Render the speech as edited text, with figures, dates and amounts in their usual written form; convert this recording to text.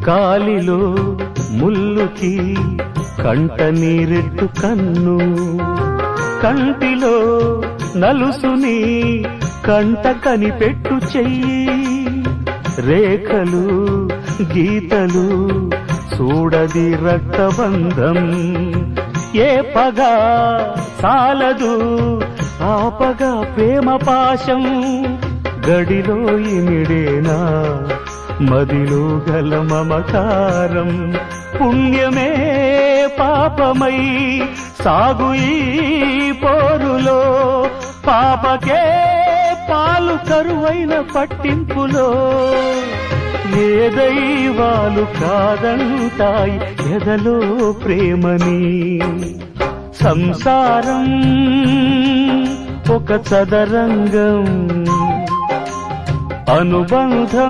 కాలిలో ముల్లుకి కంట నీరెట్టు కన్ను, కంటిలో నలుసుని కంట కనిపెట్టు చెయ్యి, రేఖలు గీతలు చూడది రక్తబంధం, ఏ పగా సాలదు ఆపగా ప్రేమ పాశం, గడిలో ఇమిడేనా మదిలో గల మమకారం, పుణ్యమే పాపమై సాగు ఈ పోరులో, పాపకే పాలు కరువైన పట్టింపులో, ఏ దైవాలు కాదంటాయి ఎదలో ప్రేమని, సంసారం ఒక చదరంగం అనుబంధం.